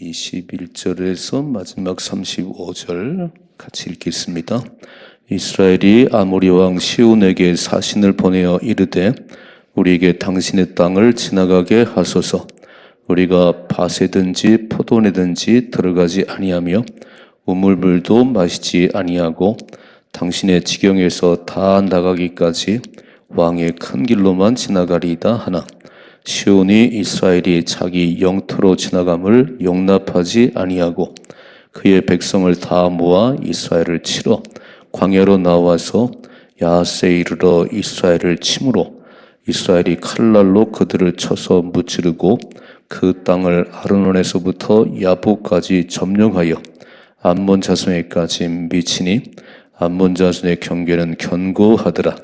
21절에서 마지막 35절 같이 읽겠습니다. 이스라엘이 아모리 왕 시온에게 사신을 보내어 이르되 우리에게 당신의 땅을 지나가게 하소서. 우리가 밭에든지 포도원에든지 들어가지 아니하며 우물물도 마시지 아니하고 당신의 지경에서 다 나가기까지 왕의 큰 길로만 지나가리이다 하나 시온이 이스라엘이 자기 영토로 지나감을 용납하지 아니하고 그의 백성을 다 모아 이스라엘을 치러 광야로 나와서 야하스에 이르러 이스라엘을 치므로 이스라엘이 칼날로 그들을 쳐서 무찌르고 그 땅을 아르논에서부터 야보까지 점령하여 암몬 자손에까지 미치니 암몬 자손의 경계는 견고하더라.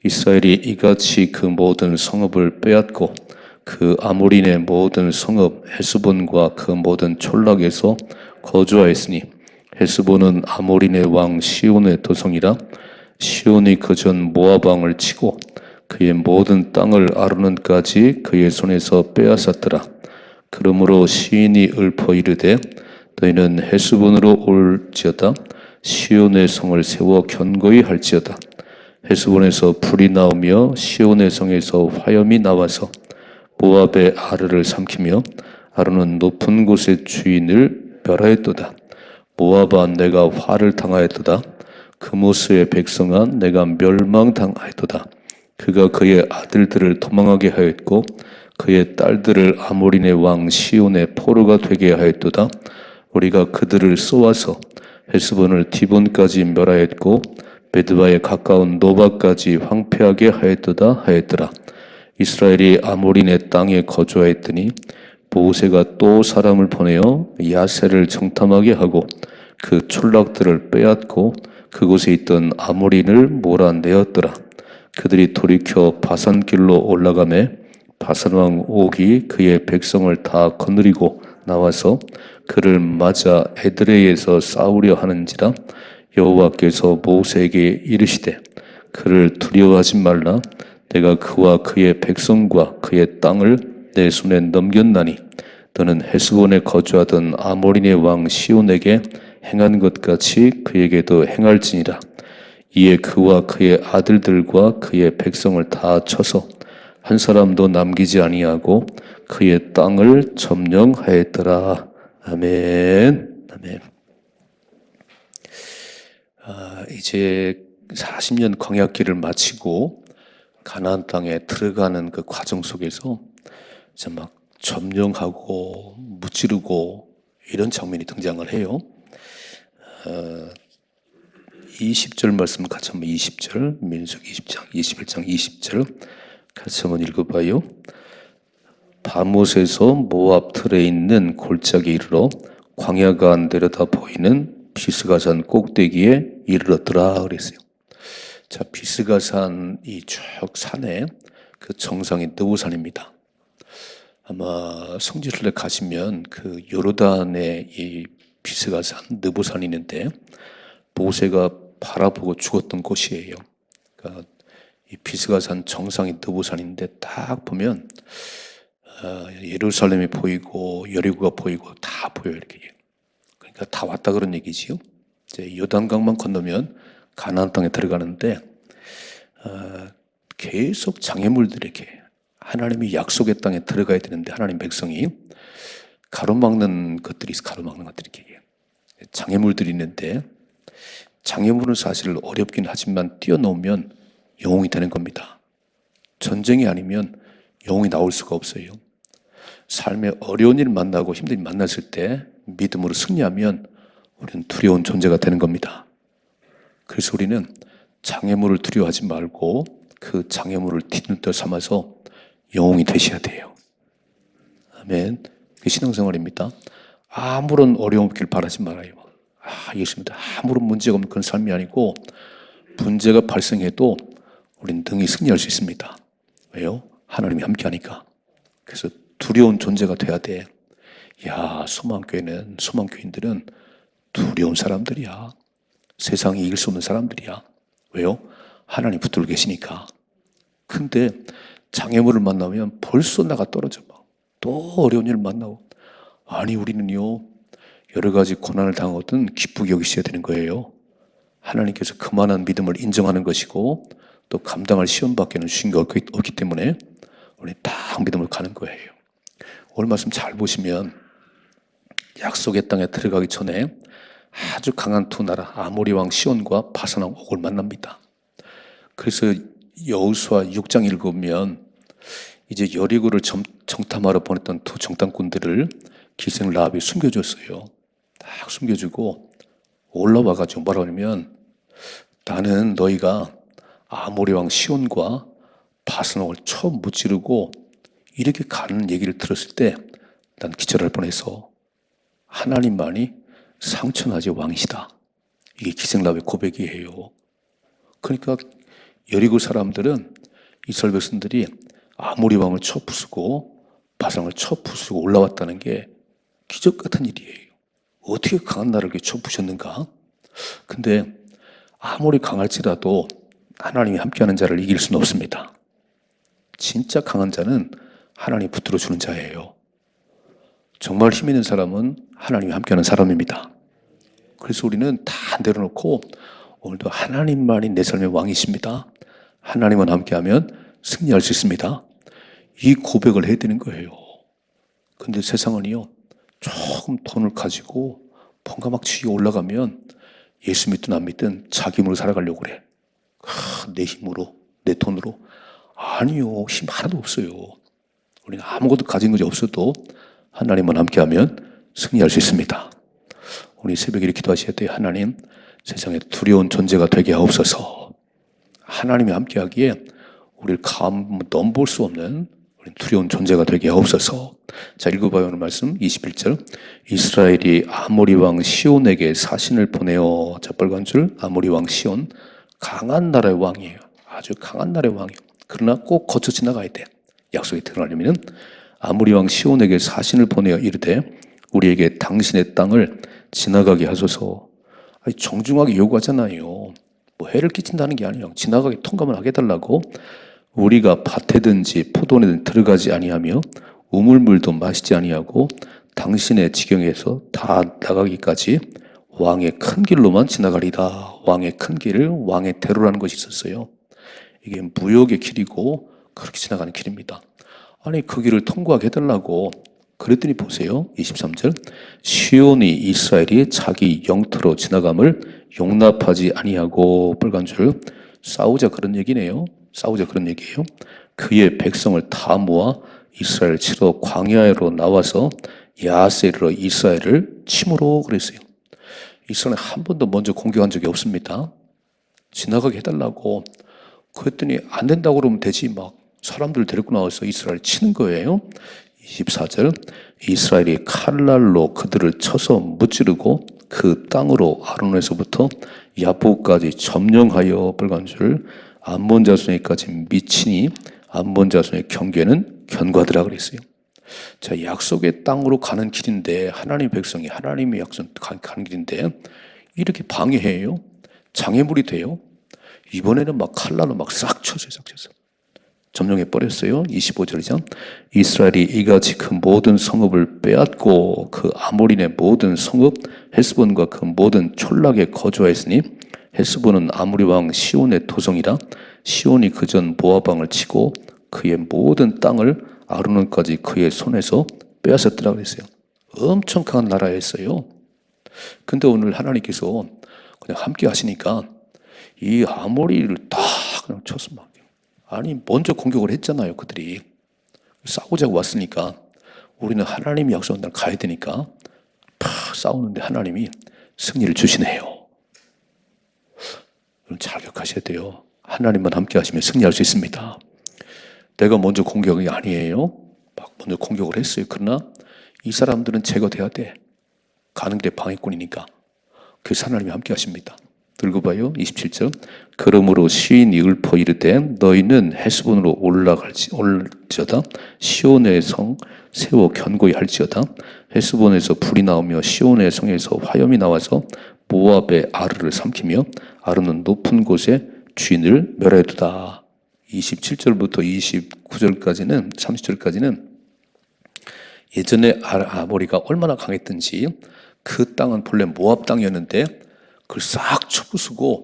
이스라엘이 이같이 그 모든 성읍을 빼앗고 그 아모린의 모든 성읍 헤스본과 그 모든 촌락에서 거주하였으니 헤스본은 아모린의 왕 시온의 도성이라. 시온이 그전 모압 왕을 치고 그의 모든 땅을 아르논까지 그의 손에서 빼앗았더라. 그러므로 시인이 읊어 이르되 너희는 헤스본으로 올지어다. 시온의 성을 세워 견고히 할지어다. 헤스본에서 불이 나오며 시온의 성에서 화염이 나와서 모압의 아르를 삼키며 아르는 높은 곳의 주인을 멸하였도다. 모압아 내가 화를 당하였도다. 그모스의 백성아 내가 멸망당하였도다. 그가 그의 아들들을 도망하게 하였고 그의 딸들을 아모린의 왕 시온의 포로가 되게 하였도다. 우리가 그들을 쏘아서 헤스본을 디본까지 멸하였고 베드바에 가까운 노바까지 황폐하게 하였도다 하였더라. 이스라엘이 아모린의 땅에 거주하였더니 모세가 또 사람을 보내어 야세를 정탐하게 하고 그 촌락들을 빼앗고 그곳에 있던 아모린을 몰아내었더라. 그들이 돌이켜 바산길로 올라가매 바산왕 옥이 그의 백성을 다 거느리고 나와서 그를 맞아 에드레이에서 싸우려 하는지라. 여호와께서 모세에게 이르시되 그를 두려워하지 말라. 내가 그와 그의 백성과 그의 땅을 내 손에 넘겼나니 너는 헤스본에 거주하던 아모린의 왕 시온에게 행한 것 같이 그에게도 행할지니라. 이에 그와 그의 아들들과 그의 백성을 다 쳐서 한 사람도 남기지 아니하고 그의 땅을 점령하였더라. 아멘. 아멘. 이제 40년 광야길을 마치고 가나안 땅에 들어가는 그 과정 속에서 이제 막 점령하고 무찌르고 이런 장면이 등장을 해요. 20절 말씀 같이 한번 20절 민수기 20장 21장 20절 같이 한번 읽어봐요. 바못에서 모압 틀에 있는 골짜기에 이르러 광야가 내려다 보이는 비스가산 꼭대기에 이르렀더라 그랬어요. 자, 비스가산 이 쭉 산에 그 정상이 느보산입니다. 아마 성지순례 가시면 그 요르단에 이 비스가산 느보산이 있는데 모세가 바라보고 죽었던 곳이에요. 그러니까 이 비스가산 정상이 느보산인데 딱 보면 예루살렘이 보이고 여리고가 보이고 다 보여요. 이렇게. 그러니까 다 왔다 그런 얘기지요. 이제 요단강만 건너면 가나안 땅에 들어가는데 계속 장애물들에게 하나님이 약속의 땅에 들어가야 되는데 하나님 백성이 가로막는 것들이 있어. 가로막는 것들이 이렇게 장애물들이 있는데 장애물은 사실 어렵긴 하지만 뛰어넘으면 영웅이 되는 겁니다. 전쟁이 아니면 영웅이 나올 수가 없어요. 삶에 어려운 일 만나고 힘든 일 만났을 때 믿음으로 승리하면 우리는 두려운 존재가 되는 겁니다. 그래서 우리는 장애물을 두려워하지 말고 그 장애물을 뒤흔들어 삼아서 영웅이 되셔야 돼요. 아멘. 그게 신앙생활입니다. 아무런 어려움 없길 바라지 말아요. 알겠습니다. 아무런 문제가 없는 그런 삶이 아니고 문제가 발생해도 우리는 등이 승리할 수 있습니다. 왜요? 하나님이 함께하니까. 그래서 두려운 존재가 돼야 돼. 야, 소망교인들은 두려운 사람들이야. 세상이 이길 수 없는 사람들이야. 왜요? 하나님 붙들고 계시니까. 근데 장애물을 만나면 벌써 나가 떨어져. 또 어려운 일을 만나고 아니 우리는요 여러 가지 고난을 당하거든 기쁘게 여기셔야 되는 거예요. 하나님께서 그만한 믿음을 인정하는 것이고 또 감당할 시험밖에는 주신 게 없기 때문에 우리 딱 믿음을 가는 거예요. 오늘 말씀 잘 보시면 약속의 땅에 들어가기 전에 아주 강한 두 나라 아모리 왕 시온과 바산 왕 옥을 만납니다. 그래서 여호수아 6장 읽으면 이제 여리고를 정탐하러 보냈던 두 정탐꾼들을 기생 라합이 숨겨줬어요. 딱 숨겨주고 올라와가지고 뭐라 그러면 나는 너희가 아모리 왕 시온과 바산 왕을 처음 무찌르고 이렇게 가는 얘기를 들었을 때 난 기절할 뻔해서 하나님만이 상천하지 왕이시다. 이게 기생라합의 고백이에요. 그러니까 여리고 사람들은 이스라엘 백성들이 아모리 왕을 쳐 부수고 바산을 쳐 부수고 올라왔다는 게 기적 같은 일이에요. 어떻게 강한 나라를 쳐 부셨는가? 근데 아무리 강할지라도 하나님이 함께하는 자를 이길 수는 없습니다. 진짜 강한 자는 하나님이 붙들어 주는 자예요. 정말 힘 있는 사람은 하나님이 함께하는 사람입니다. 그래서 우리는 다 내려놓고 오늘도 하나님만이 내 삶의 왕이십니다. 하나님만 함께하면 승리할 수 있습니다. 이 고백을 해야 되는 거예요. 근데 세상은요 조금 돈을 가지고 뭔가 막 지위에 올라가면 예수 믿든 안 믿든 자기 힘으로 살아가려고 그래. 내 힘으로, 내 돈으로. 아니요, 힘 하나도 없어요. 우리는 아무것도 가진 것이 없어도 하나님만 함께하면 승리할 수 있습니다. 우리 새벽에 이렇게 기도하셔야 돼요. 하나님, 세상에 두려운 존재가 되게 하옵소서. 하나님이 함께하기에 우리를 넘볼 수 없는 두려운 존재가 되게 하옵소서. 자, 읽어봐요. 오늘 말씀 21절. 이스라엘이 아모리 왕 시온에게 사신을 보내어. 자, 빨간 줄 아모리 왕 시온. 강한 나라의 왕이에요. 아주 강한 나라의 왕이에요. 그러나 꼭 거쳐 지나가야 돼. 약속이 들어가려면 아모리 왕 시온에게 사신을 보내어 이르되 우리에게 당신의 땅을 지나가게 하소서. 아니, 정중하게 요구하잖아요. 뭐 해를 끼친다는 게 아니에요. 지나가게 통감을 하게 해달라고. 우리가 밭에든지 포도원에든 들어가지 아니하며 우물물도 마시지 아니하고 당신의 지경에서 다 나가기까지 왕의 큰 길로만 지나가리다. 왕의 큰 길을 왕의 대로라는 것이 있었어요. 이게 무역의 길이고 그렇게 지나가는 길입니다. 아니 그 길을 통과하게 해달라고. 그랬더니 보세요. 23절. 시온이 이스라엘이 자기 영토로 지나감을 용납하지 아니하고. 빨간 줄. 싸우자 그런 얘기네요. 싸우자 그런 얘기예요. 그의 백성을 다 모아 이스라엘 치러 광야로 나와서 야세로 이스라엘을 침으로 그랬어요. 이스라엘 한 번도 먼저 공격한 적이 없습니다. 지나가게 해달라고. 그랬더니 안 된다고 그러면 되지. 막 사람들 데리고 나와서 이스라엘 치는 거예요. 24절. 이스라엘이 칼날로 그들을 쳐서 무찌르고 그 땅으로 아론에서부터 야보까지 점령하여. 빨간 줄. 암몬 자손에까지 미치니 암몬 자손의 경계는 견고하더라 그랬어요. 자, 약속의 땅으로 가는 길인데 하나님의 백성이 하나님의 약속 가는 길인데 이렇게 방해해요. 장애물이 돼요. 이번에는 막 칼날로 막 싹 쳐서 점령해 버렸어요. 25절이죠. 이스라엘이 이같이 그 모든 성읍을 빼앗고 그 아모린의 모든 성읍 헤스본과 그 모든 촌락에 거주하였으니 헤스본은 아모리 왕 시온의 토성이라. 시온이 그전 모압 왕을 치고 그의 모든 땅을 아르논까지 그의 손에서 빼앗았더라 그랬어요. 엄청 강한 나라였어요. 근데 오늘 하나님께서 그냥 함께 하시니까 이 아모리를 딱 그냥 쳤어 막. 아니 먼저 공격을 했잖아요. 그들이 싸우자고 왔으니까 우리는 하나님이 약속한 날 가야 되니까 팍 싸우는데 하나님이 승리를 주시네요. 잘 기억하셔야 돼요. 하나님만 함께 하시면 승리할 수 있습니다. 내가 먼저 공격이 아니에요. 막 먼저 공격을 했어요. 그러나 이 사람들은 제거돼야 돼. 가는 길에 방해꾼이니까. 그래서 하나님이 함께 하십니다. 읽어봐요. 27절. 그러므로 시인이 읊어 이르되 너희는 헤스본으로 올지어다. 시온의 성 세워 견고히 할지어다. 헤스본에서 불이 나오며 시온의 성에서 화염이 나와서 모압의 아르를 삼키며 아르는 높은 곳에 주인을 멸하여두다. 27절부터 29절까지는 30절까지는 예전에 아모리가 얼마나 강했든지 그 땅은 본래 모압 땅이었는데 그걸 싹 쳐부수고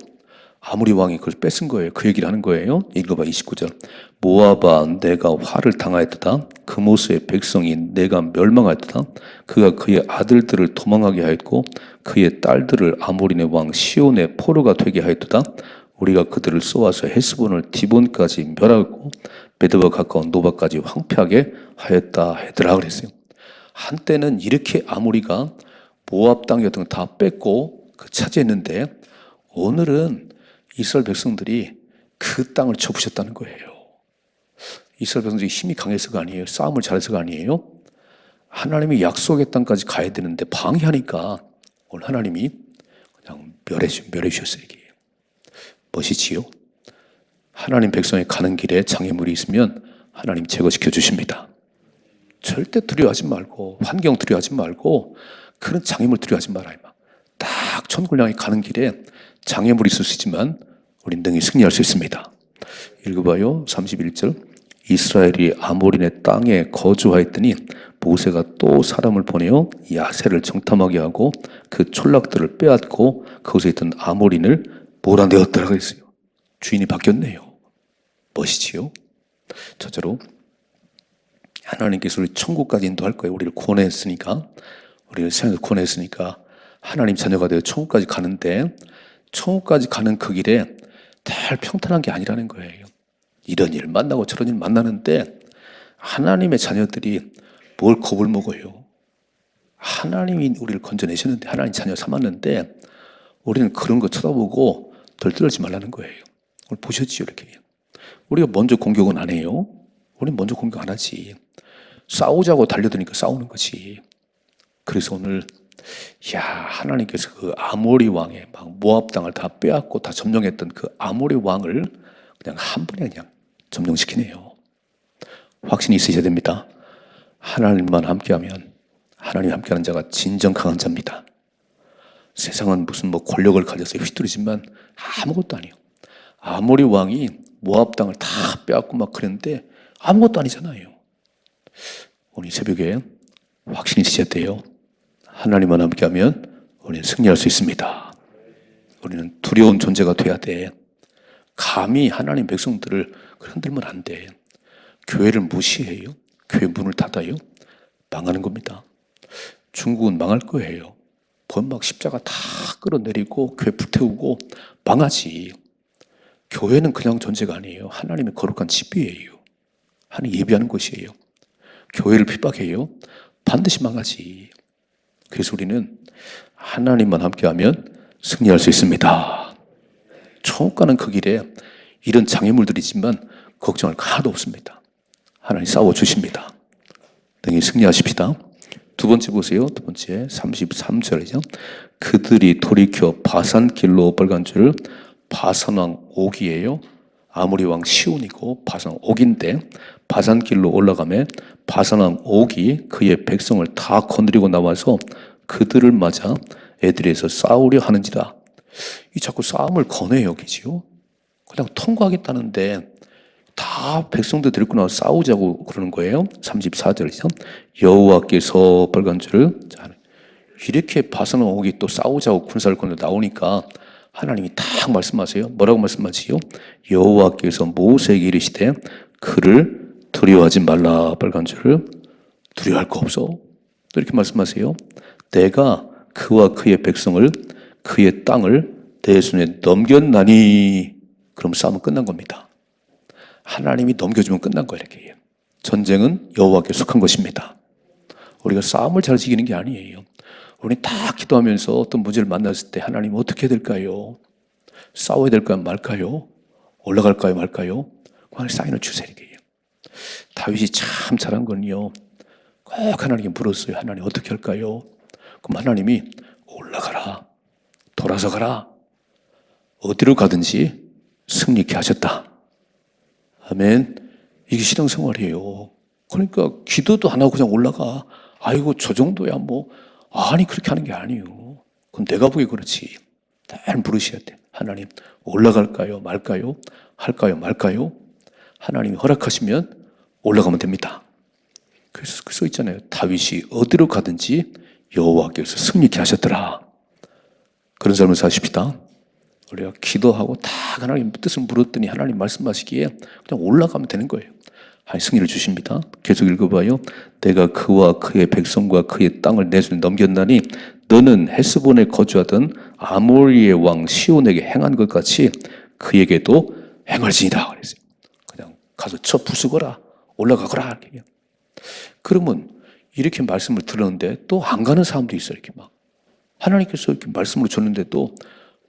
아모리 왕이 그걸 뺏은 거예요. 그 얘기를 하는 거예요. 읽어봐 29절. 모압아 내가 화를 당하였도다. 그모스의 백성이 내가 멸망하였도다. 그가 그의 아들들을 도망하게 하였고 그의 딸들을 아모리네 왕 시온의 포로가 되게 하였도다. 우리가 그들을 쏘아서 헤스본을 디본까지 멸하고 메드바 가까운 노바까지 황폐하게 하였다 하더라 그랬어요. 한때는 이렇게 아모리가 모압 땅이었던 거 다 뺏고 차지했는데 오늘은 이스라엘 백성들이 그 땅을 쳐부셨다는 거예요. 이스라엘 백성들이 힘이 강해서가 아니에요. 싸움을 잘해서가 아니에요. 하나님이 약속의 땅까지 가야 되는데 방해하니까 오늘 하나님이 그냥 멸해 주셨어요. 이게 멋이지요. 하나님 백성이 가는 길에 장애물이 있으면 하나님 제거시켜 주십니다. 절대 두려워하지 말고 환경 두려워하지 말고 그런 장애물 두려워하지 말아요. 딱 천국을 향해 가는 길에 장애물이 있을 수 있지만 우린 능히 승리할 수 있습니다. 읽어봐요. 31절. 이스라엘이 아모리네 땅에 거주하였더니 모세가 또 사람을 보내어 야세를 정탐하게 하고 그 촌락들을 빼앗고 거기서 있던 아모린을 몰아내었더라고 했어요. 주인이 바뀌었네요. 멋이지요. 저절로 하나님께서 우리 천국까지 인도할 거예요. 우리를 구원했으니까, 우리를 세상에서 구원했으니까 하나님 자녀가 되어 천국까지 가는데 천국까지 가는 그 길에 다 평탄한 게 아니라는 거예요. 이런 일 만나고 저런 일 만나는데 하나님의 자녀들이 뭘 겁을 먹어요. 하나님이 우리를 건져내셨는데 하나님 자녀 삼았는데 우리는 그런 거 쳐다보고 덜떨지 말라는 거예요. 오늘 보셨지요 이렇게. 우리가 먼저 공격은 안 해요. 우리는 먼저 공격 안 하지. 싸우자고 달려드니까 싸우는 거지. 그래서 오늘 하나님께서 그 아모리 왕의 막 모압 땅을 다 빼앗고 다 점령했던 그 아모리 왕을 그냥 한 번에 그냥 점령시키네요. 확신이 있으셔야 됩니다. 하나님만 함께하면 하나님 함께하는 자가 진정 강한 자입니다. 세상은 무슨 권력을 가져서 휘두르지만 아무것도 아니에요. 아모리 왕이 모압 땅을 다 빼앗고 막 그랬는데 아무것도 아니잖아요. 오늘 새벽에 확신이 있으셔야 돼요. 하나님만 함께하면 우리는 승리할 수 있습니다. 우리는 두려운 존재가 돼야 돼. 감히 하나님 백성들을 흔들면 안 돼. 교회를 무시해요. 교회 문을 닫아요. 망하는 겁니다. 중국은 망할 거예요. 막 십자가 다 끌어내리고 교회 불태우고 망하지. 교회는 그냥 존재가 아니에요. 하나님의 거룩한 집이에요. 하나님 예배하는 곳이에요. 교회를 핍박해요. 반드시 망하지. 그래서 우리는 하나님만 함께하면 승리할 수 있습니다. 천국 가는 그 길에 이런 장애물들이 있지만 걱정할 거 하나도 없습니다. 하나님 싸워주십니다. 능히 승리하십시다. 두 번째 보세요. 두 번째 33절이죠. 그들이 돌이켜 바산길로 벌간 줄. 바산왕 옥이에요. 아모리 왕 시온이고 바산 옥인데 바산길로 올라가며 바산왕 옥이 그의 백성을 다 건드리고 나와서 그들을 맞아 애들에서 싸우려 하는지라. 이 자꾸 싸움을 권해 여기지요. 그냥 통과하겠다는데 다 백성들 데리고 나와 싸우자고 그러는 거예요. 34절이죠. 여호와께서 벌간 줄을. 이렇게 바산왕 옥이 또 싸우자고 군사를 건너 나오니까 하나님이 딱 말씀하세요. 뭐라고 말씀하시요? 여호와께서 모세에게 이르시되 그를 두려워하지 말라. 빨간 줄을 두려워할 거 없어. 이렇게 말씀하세요. 내가 그와 그의 백성을 그의 땅을 내 손에 넘겼나니. 그럼 싸움은 끝난 겁니다. 하나님이 넘겨주면 끝난 거예요. 이렇게. 전쟁은 여호와께 속한 것입니다. 우리가 싸움을 잘 이기는 게 아니에요. 우리 다 기도하면서 어떤 문제를 만났을 때 하나님 어떻게 해야 될까요? 싸워야 될까요? 말까요? 올라갈까요? 말까요? 하나님 사인을 주세요. 다윗이 참 잘한 건요. 꼭 하나님께 물었어요. 하나님 어떻게 할까요? 그럼 하나님이 올라가라. 돌아서 가라. 어디로 가든지 승리케 하셨다. 아멘. 이게 신앙생활이에요. 그러니까 기도도 안 하고 그냥 올라가. 아이고 저 정도야 뭐. 아니 그렇게 하는 게 아니에요. 그럼 내가 보기 그렇지. 잘 물으셔야 돼. 하나님 올라갈까요? 말까요? 할까요? 말까요? 하나님이 허락하시면 올라가면 됩니다. 그래서 써 있잖아요. 다윗이 어디로 가든지 여호와께서 승리케 하셨더라. 그런 삶을 사십시다. 우리가 기도하고 다 하나님 뜻을 물었더니 하나님 말씀하시기에 그냥 올라가면 되는 거예요. 하나님 승리를 주십니다. 계속 읽어봐요. 내가 그와 그의 백성과 그의 땅을 내 손에 넘겼나니 너는 헤스본에 거주하던 아모리의 왕 시온에게 행한 것 같이 그에게도 행할지니라. 그랬어요. 그냥 가서 쳐 부수거라. 올라가거라. 그러면 이렇게 말씀을 들었는데 또 안 가는 사람도 있어요. 이렇게 막 하나님께서 이렇게 말씀을 줬는데 또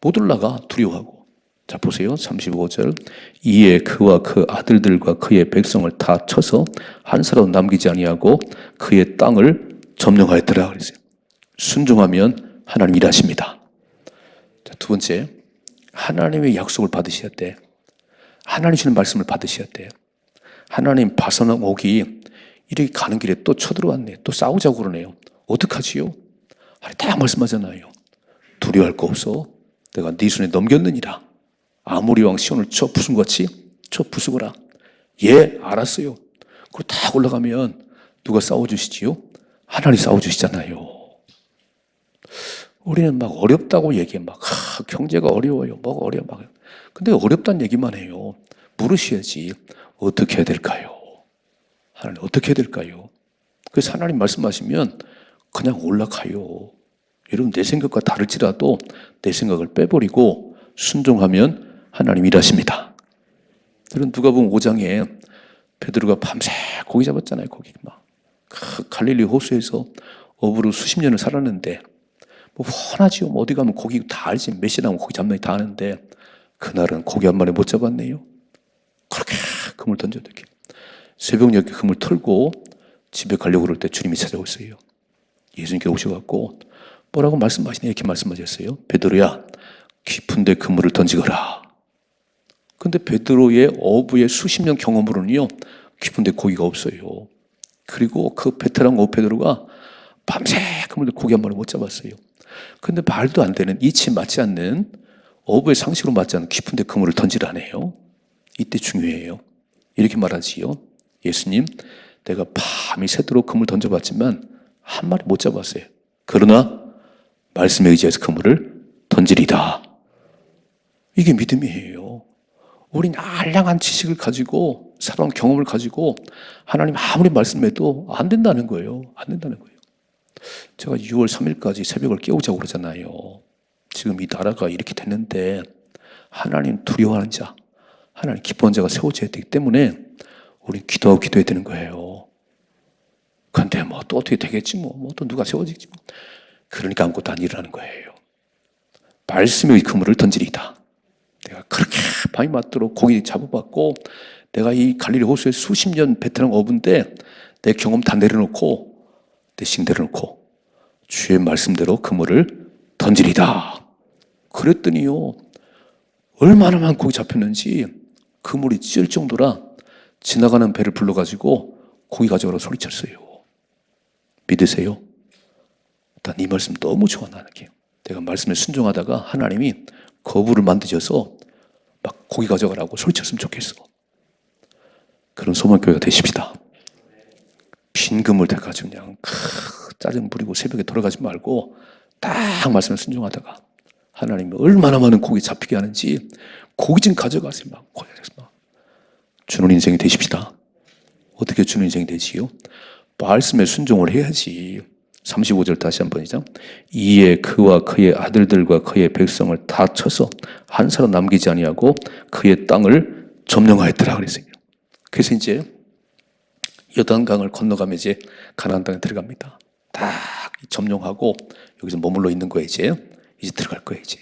못 올라가 두려워하고. 자 보세요. 35절. 이에 그와 그 아들들과 그의 백성을 다 쳐서 한 사람 남기지 아니하고 그의 땅을 점령하였더라 그랬어요. 순종하면 하나님 일하십니다. 자, 두 번째, 하나님의 약속을 받으셔야 돼. 하나님 주는 말씀을 받으셔야 돼. 하나님 바사나 옥이 이렇게 가는 길에 또 쳐들어왔네. 또 싸우자고 그러네요. 어떡하지요? 하나님 딱 말씀하잖아요. 두려워할 거 없어. 내가 네 손에 넘겼느니라. 아모리 왕 시온을 쳐 부순 것 같이 쳐 부수거라. 예, 알았어요. 그리고 딱 올라가면 누가 싸워주시지요? 하나님 싸워주시잖아요. 우리는 막 어렵다고 얘기해. 막 경제가 어려워요. 뭐가 어려워. 막. 근데 어렵다는 얘기만 해요. 물으셔야지. 어떻게 해야 될까요? 하나님 어떻게 해야 될까요? 그래서 하나님 말씀하시면 그냥 올라가요. 여러분 내 생각과 다를지라도 내 생각을 빼버리고 순종하면 하나님 일하십니다. 여러분 누가복음 5장에 베드로가 밤새 고기 잡았잖아요. 고기 막 갈릴리 호수에서 어부로 수십 년을 살았는데 뭐 훤하지요. 뭐 어디 가면 고기 다 알지. 몇 시에 나면 고기 잡는 다 아는데 그날은 고기 한 마리 못 잡았네요. 그렇게 그물 던져도 이렇게 새벽녘에 그물 털고 집에 가려고 그럴 때 주님이 찾아오셨어요. 예수님께 오셔갖고 뭐라고 말씀하시냐 이렇게 말씀하셨어요. 베드로야 깊은 데 그물을 던지거라. 근데 베드로의 어부의 수십 년 경험으로는요 깊은 데 고기가 없어요. 그리고 그 베테랑 어부 베드로가 밤새 그물에 고기 한 마리 못 잡았어요. 근데 말도 안 되는 이치 맞지 않는 어부의 상식으로 맞지 않는 깊은 데 그물을 던지라네요. 이때 중요해요. 이렇게 말하지요. 예수님 내가 밤이 새도록 그물 던져봤지만 한 마리 못 잡았어요. 그러나 말씀에 의지해서 그물을 던지리다. 이게 믿음이에요. 우린 알량한 지식을 가지고 살아온 경험을 가지고 하나님 아무리 말씀해도 안 된다는 거예요. 안 된다는 거예요. 제가 6월 3일까지 새벽을 깨우자고 그러잖아요. 지금 이 나라가 이렇게 됐는데 하나님 두려워하는 자, 하나님 기뻐하는 자가 세워져야 되기 때문에 우리 기도하고 기도해야 되는 거예요. 그런데 뭐 또 어떻게 되겠지 뭐 또 누가 세워지지 뭐. 그러니까 아무것도 안 일어나는 거예요. 말씀의 그물을 던지리다. 내가 그렇게 밤이 맞도록 고기 잡아봤고 내가 이 갈릴리 호수에 수십 년 베테랑 어부인데 내 경험 다 내려놓고 내 식 내려놓고 주의 말씀대로 그물을 던지리다. 그랬더니요 얼마나 많은 고기 잡혔는지 그물이 찢을 정도라 지나가는 배를 불러가지고 고기 가져오라고 소리쳤어요. 믿으세요? 난 이 말씀 너무 좋아 나는 게. 내가 말씀에 순종하다가 하나님이 거부를 만드셔서 막 고기 가져가라고 소리쳤으면 좋겠어. 그런 소망교회가 되십시다. 빈 그물 돼가지고 그냥 짜증 부리고 새벽에 돌아가지 말고 딱 말씀에 순종하다가 하나님이 얼마나 많은 고기 잡히게 하는지 고기 좀 가져가세요. 막 주는 인생이 되십시다. 어떻게 주는 인생이 되지요? 말씀에 순종을 해야지. 35절 다시 한번 시작. 이에 그와 그의 아들들과 그의 백성을 다 쳐서 한 사람 남기지 아니하고 그의 땅을 점령하였더라 그랬어요. 그래서 이제 요단강을 건너가면 이제 가나안 땅에 들어갑니다. 딱 점령하고 여기서 머물러 있는 거예요. 이제 들어갈 거예요. 이제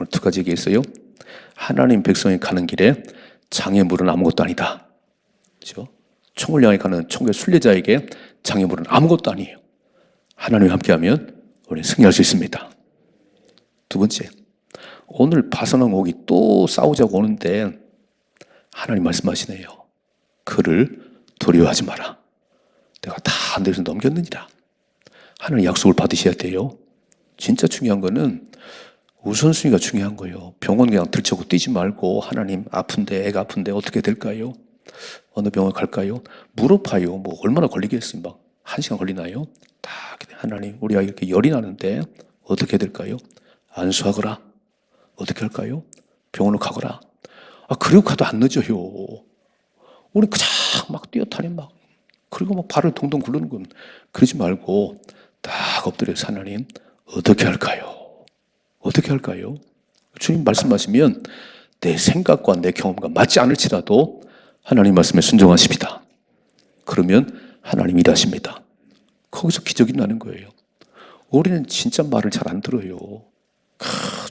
오늘 두 가지 얘기했어요. 하나님 백성이 가는 길에 장애물은 아무것도 아니다. 그렇죠? 총을 향해 가는 총의 순례자에게 장애물은 아무것도 아니에요. 하나님과 함께하면 우리는 승리할 수 있습니다. 두 번째, 오늘 바사랑 옥이 또 싸우자고 오는데 하나님 말씀하시네요. 그를 두려워하지 마라. 내가 다 내 손에 넘겼느니라. 하나님 약속을 받으셔야 돼요. 진짜 중요한 거는 우선순위가 중요한 거예요. 병원 그냥 들쳐고 뛰지 말고 하나님 아픈데 애가 아픈데 어떻게 될까요? 어느 병원 갈까요? 물어봐요. 뭐 얼마나 걸리겠어요. 막 1시간 걸리나요? 딱 하나님 우리 아이 이렇게 열이 나는데 어떻게 해야 될까요? 안수하거라. 어떻게 할까요? 병원으로 가거라. 그리고 가도 안 늦어요. 우리 그냥 막 뛰어타니 막 그리고 막 발을 동동 굴르는 건 그러지 말고 딱 엎드려서 하나님 어떻게 할까요? 어떻게 할까요? 주님 말씀하시면 내 생각과 내 경험과 맞지 않을지라도 하나님 말씀에 순종하십니다. 그러면 하나님이 일하십니다. 거기서 기적이 나는 거예요. 우리는 진짜 말을 잘 안 들어요.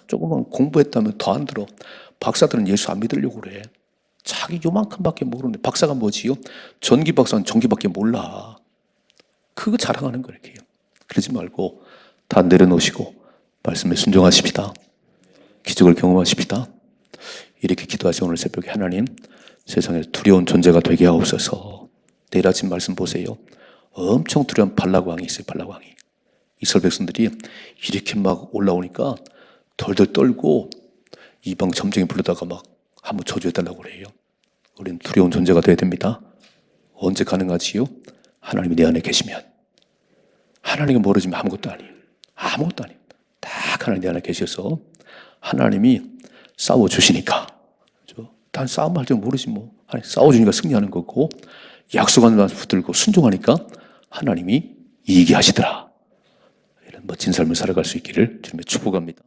조금만 공부했다면 더 안 들어. 박사들은 예수 안 믿으려고 그래. 자기 요만큼밖에 모르는데 박사가 뭐지요? 전기 박사는 전기밖에 몰라. 그거 자랑하는 거예요. 그러지 말고 다 내려놓으시고 말씀에 순종하십니다. 기적을 경험하십니다. 이렇게 기도하시 오늘 새벽에 하나님 세상에 두려운 존재가 되게 하옵소서. 내일 아침 말씀 보세요. 엄청 두려운 발락 왕이 있어요. 발락 왕이. 이스라엘 백성들이 이렇게 막 올라오니까 덜덜 떨고 이방 점쟁이 불러다가 막 한번 저주해달라고 그래요. 우리는 두려운 존재가 되어야 됩니다. 언제 가능하지요? 하나님이 내 안에 계시면. 하나님이 멀어지면 아무것도 아니에요. 아무것도 아니에요. 딱 하나님 내 안에 계셔서 하나님이 싸워주시니까. 난 싸움할 줄 모르지 뭐. 싸워주니까 승리하는 거고 약속한 말씀 붙들고 순종하니까 하나님이 이기게 하시더라. 이런 멋진 삶을 살아갈 수 있기를 주님의 축복합니다.